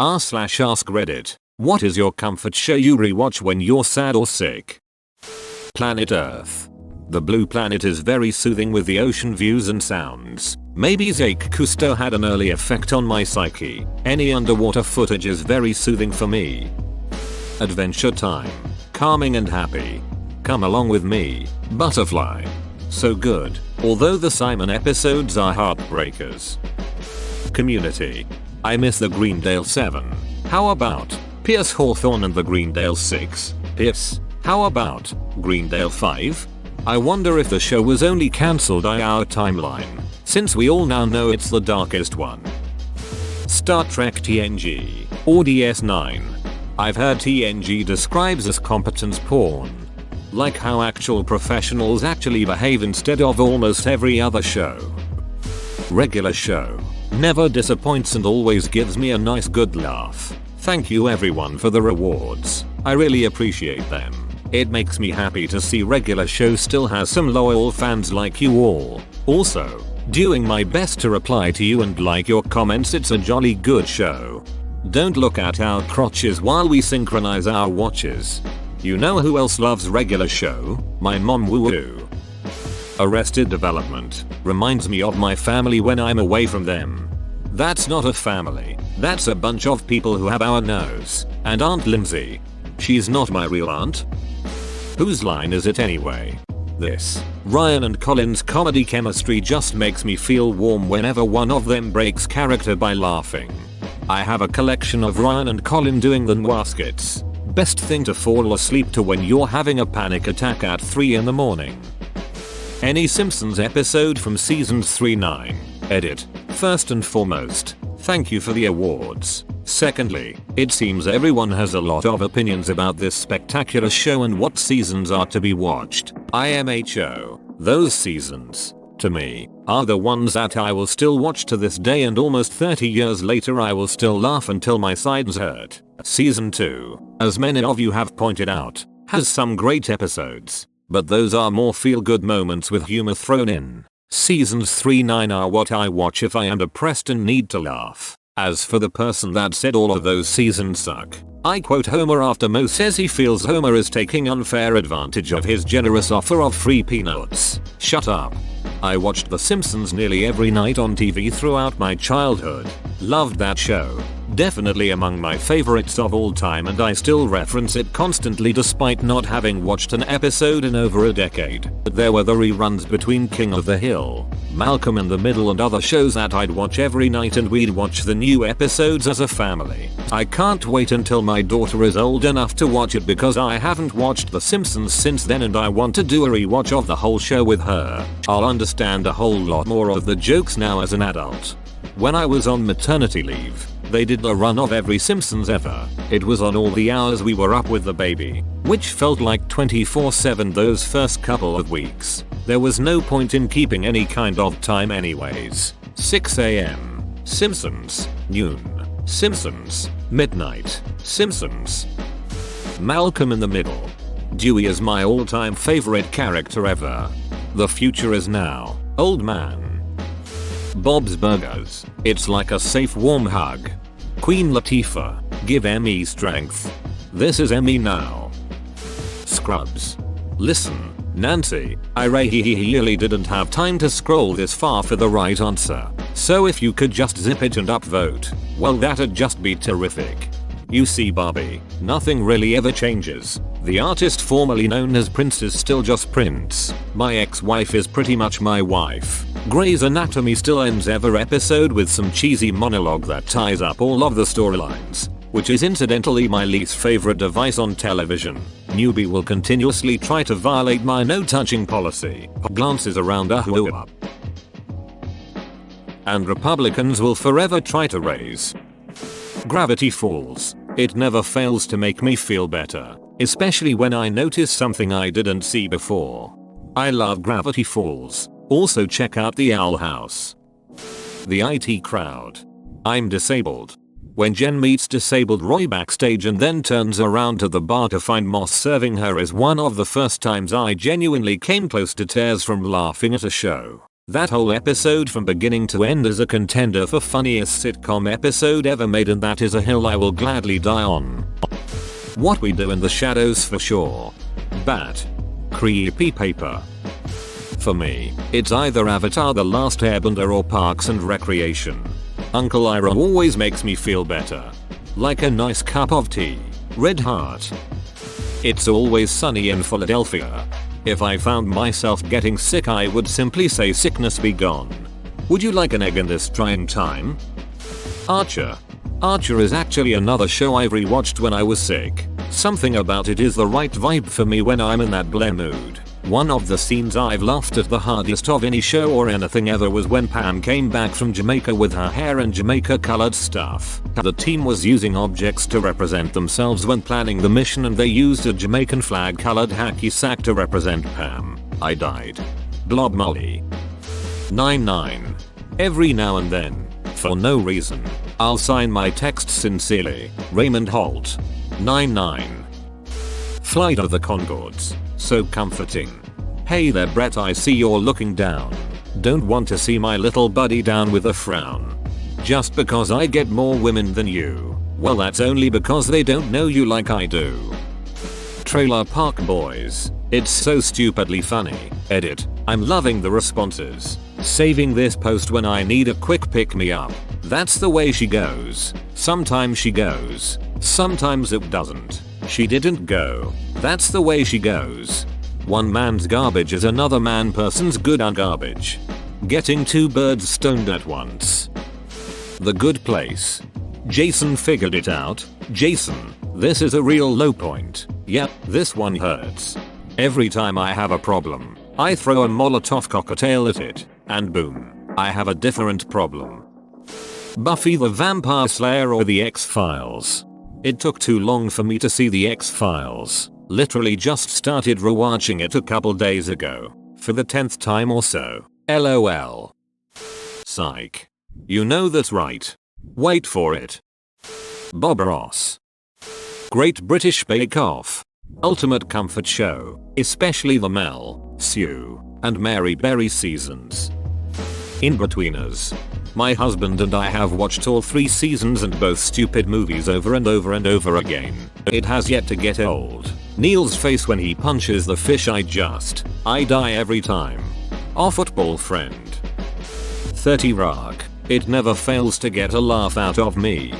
r/ask Reddit. What is your comfort show you rewatch when you're sad or sick? Planet Earth. The blue planet is very soothing with the ocean views and sounds. Maybe Jacques Cousteau had an early effect on my psyche. Any underwater footage is very soothing for me. Adventure Time. Calming and happy. Come along with me. Butterfly. So good, although the Simon episodes are heartbreakers. Community. I miss the Greendale 7. How about Pierce Hawthorne and the Greendale 6? Pierce. How about Greendale 5? I wonder if the show was only cancelled by our timeline, since we all now know it's the darkest one. Star Trek TNG, or DS9. I've heard TNG describes as competence porn. Like how actual professionals actually behave instead of almost every other show. Regular show. Never disappoints and always gives me a nice good laugh. Thank you everyone for the rewards. I really appreciate them. It makes me happy to see regular show still has some loyal fans like you all. Also, doing my best to reply to you and like your comments. It's a jolly good show. Don't look at our crotches while we synchronize our watches. You know who else loves regular show? My mom woo-woo. Arrested Development reminds me of my family when I'm away from them. That's not a family. That's a bunch of people who have our nose. And Aunt Lindsay. She's not my real aunt. Whose line is it anyway? This. Ryan and Colin's comedy chemistry just makes me feel warm whenever one of them breaks character by laughing. I have a collection of Ryan and Colin doing the noir skits. Best thing to fall asleep to when you're having a panic attack at 3 in the morning. Any Simpsons episode from seasons 3-9. Edit. First and foremost, thank you for the awards. Secondly, it seems everyone has a lot of opinions about this spectacular show and what seasons are to be watched. IMHO. Those seasons, to me, are the ones that I will still watch to this day, and almost 30 years later I will still laugh until my sides hurt. Season 2, as many of you have pointed out, has some great episodes, but those are more feel-good moments with humor thrown in. Seasons 3-9 are what I watch if I am depressed and need to laugh. As for the person that said all of those seasons suck, I quote Homer after Moe says he feels Homer is taking unfair advantage of his generous offer of free peanuts. Shut up. I watched The Simpsons nearly every night on TV throughout my childhood. Loved that show. Definitely among my favorites of all time, and I still reference it constantly despite not having watched an episode in over a decade. There were the reruns between King of the Hill, Malcolm in the Middle and other shows that I'd watch every night, and we'd watch the new episodes as a family. I can't wait until my daughter is old enough to watch it because I haven't watched The Simpsons since then, and I want to do a rewatch of the whole show with her. I'll understand a whole lot more of the jokes now as an adult. When I was on maternity leave, they did a run of every Simpsons ever. It was on all the hours we were up with the baby, which felt like 24/7 those first couple of weeks. There was no point in keeping any kind of time anyways. 6 AM. Simpsons. Noon. Simpsons. Midnight. Simpsons. Malcolm in the Middle. Dewey is my all-time favorite character ever. The future is now. Old man. Bob's Burgers. It's like a safe warm hug. Queen Latifah. Give Emmy strength. This is Emmy now. Scrubs. Listen, Nancy, I really didn't have time to scroll this far for the right answer. So if you could just zip it and upvote, well, that'd just be terrific. You see, Barbie, nothing really ever changes. The artist formerly known as Prince is still just Prince. My ex-wife is pretty much my wife. Grey's Anatomy still ends every episode with some cheesy monologue that ties up all of the storylines, which is incidentally my least favorite device on television. Newbie will continuously try to violate my no touching policy. Glances around up. And Republicans will forever try to raise. Gravity Falls. It never fails to make me feel better, especially when I notice something I didn't see before. I love Gravity Falls. Also check out The Owl House. The IT Crowd. I'm disabled. When Jen meets disabled Roy backstage and then turns around to the bar to find Moss serving her is one of the first times I genuinely came close to tears from laughing at a show. That whole episode from beginning to end is a contender for funniest sitcom episode ever made, and that is a hill I will gladly die on. What We Do in the Shadows for sure. Bat. Creepy paper. For me, it's either Avatar: The Last Airbender or Parks and Recreation. Uncle Iroh always makes me feel better. Like a nice cup of tea. Red Heart. It's Always Sunny in Philadelphia. If I found myself getting sick, I would simply say sickness be gone. Would you like an egg in this trying time? Archer. Archer is actually another show I've rewatched when I was sick. Something about it is the right vibe for me when I'm in that bleh mood. One of the scenes I've laughed at the hardest of any show or anything ever was when Pam came back from Jamaica with her hair and Jamaica colored stuff. The team was using objects to represent themselves when planning the mission, and they used a Jamaican flag colored hacky sack to represent Pam. I died. Blob Molly. 99. Every now and then, for no reason, I'll sign my text sincerely, Raymond Holt. 99. Flight of the Conchords. So comforting. Hey there Brett, I see you're looking down. Don't want to see my little buddy down with a frown. Just because I get more women than you. Well, that's only because they don't know you like I do. Trailer Park Boys. It's so stupidly funny. Edit. I'm loving the responses. Saving this post when I need a quick pick me up. That's the way she goes. Sometimes she goes. Sometimes it doesn't. She didn't go. That's the way she goes. One man's garbage is another person's good and garbage. Getting two birds stoned at once. The Good Place. Jason figured it out. Jason, this is a real low point. Yep, this one hurts. Every time I have a problem, I throw a Molotov cocktail at it, and boom, I have a different problem. Buffy the Vampire Slayer or The X-Files. It took too long for me to see The X-Files. Literally just started rewatching it a couple days ago. For the 10th time or so. LOL. Psych. You know that's right. Wait for it. Bob Ross. Great British Bake Off. Ultimate comfort show. Especially the Mel, Sue, and Mary Berry seasons. In-Betweeners. My husband and I have watched all 3 seasons and both stupid movies over and over and over again. It has yet to get old. Neil's face when he punches the fish, I die every time. Our football friend. 30 Rock. It never fails to get a laugh out of me.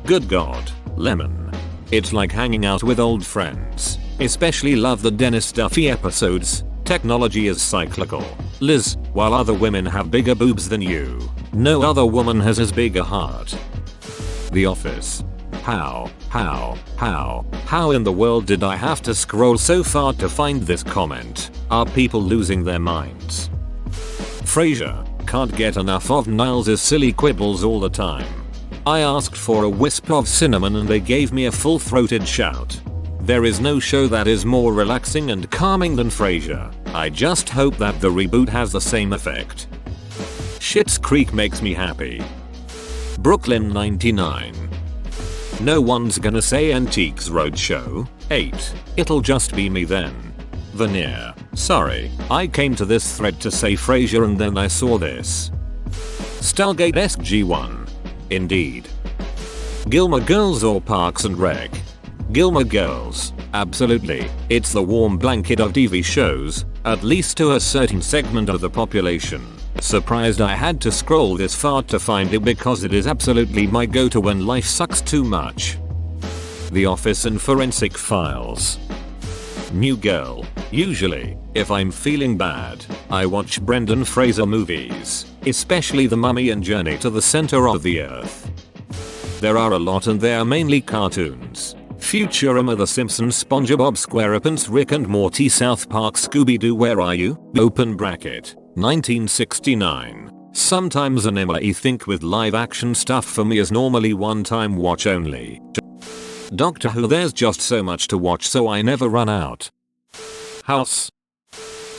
Good God, Lemon. It's like hanging out with old friends. Especially love the Dennis Duffy episodes. Technology is cyclical. Liz, while other women have bigger boobs than you, no other woman has as big a heart. The Office. How in the world did I have to scroll so far to find this comment? Are people losing their minds? Frasier. Can't get enough of Niles' silly quibbles all the time. I asked for a wisp of cinnamon and they gave me a full-throated shout. There is no show that is more relaxing and calming than Frasier. I just hope that the reboot has the same effect. Schitt's Creek makes me happy. Brooklyn 99. No one's gonna say Antiques Roadshow. 8. It'll just be me then. Veneer. Sorry, I came to this thread to say Frasier and then I saw this. Stargate SG-1. Indeed. Gilmore Girls or Parks and Rec? Gilmore Girls. Absolutely. It's the warm blanket of TV shows, at least to a certain segment of the population. Surprised I had to scroll this far to find it because it is absolutely my go-to when life sucks too much. The Office and Forensic Files. New Girl. Usually, if I'm feeling bad, I watch Brendan Fraser movies, especially The Mummy and Journey to the Center of the Earth. There are a lot and they are mainly cartoons. Futurama, The Simpsons, SpongeBob SquarePants, Rick and Morty, South Park, Scooby-Doo, Where Are You? Open bracket. 1969. Sometimes an MI think with live action stuff for me is normally one-time watch only. Doctor Who, there's just so much to watch so I never run out. House.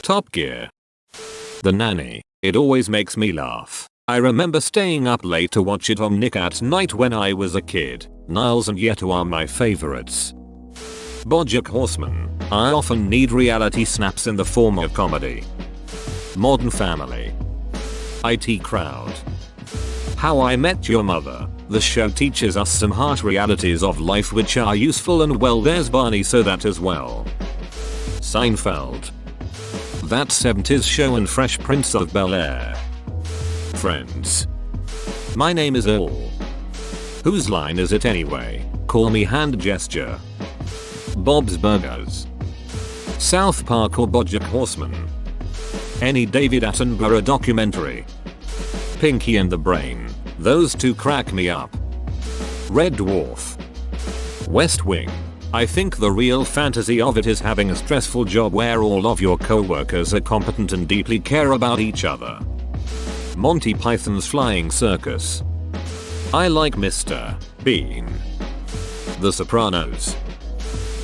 Top Gear. The Nanny. It always makes me laugh. I remember staying up late to watch it on Nick at Night when I was a kid. Niles and Yeto are my favorites. BoJack Horseman. I often need reality snaps in the form of comedy. Modern Family. IT Crowd. How I Met Your Mother. The show teaches us some harsh realities of life which are useful, and well, there's Barney, so that as well. Seinfeld. That 70s show and Fresh Prince of Bel-Air. Friends. My name is Earl. Whose line is it anyway? Call me hand gesture. Bob's Burgers. South Park or BoJack Horseman. Any David Attenborough documentary. Pinky and the Brain. Those two crack me up. Red Dwarf. West Wing. I think the real fantasy of it is having a stressful job where all of your co-workers are competent and deeply care about each other. Monty Python's Flying Circus. I like Mr. Bean. The Sopranos.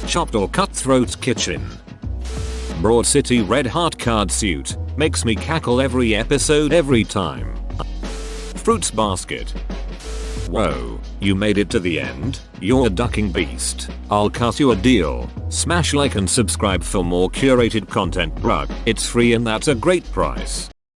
Chopped or Cutthroat's Kitchen. Broad City Red Heart Card Suit. Makes me cackle every episode every time. Fruits Basket. Whoa, you made it to the end? You're a ducking beast. I'll cut you a deal. Smash like and subscribe for more curated content, bruh. It's free and that's a great price.